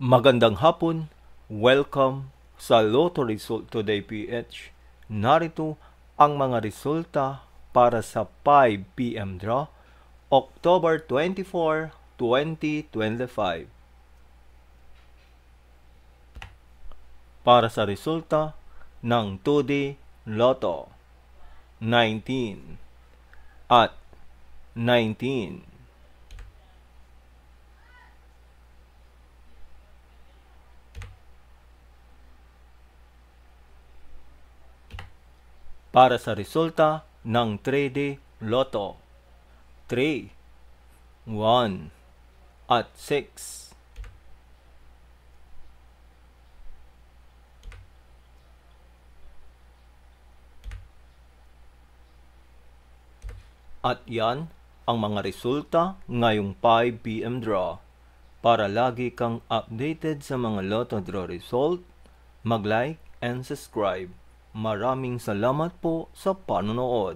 Magandang hapon, welcome sa Lotto Result Today PH. Narito ang mga resulta para sa 5 PM draw, October 24, 2025. Para sa resulta ng 2D Lotto, 19 at 19. Para sa resulta ng 3D Lotto, 3, 1, at 6. At yan ang mga resulta ngayong 5 PM draw. Para lagi kang updated sa mga Lotto draw result, mag-like and subscribe. Maraming salamat po sa panonood.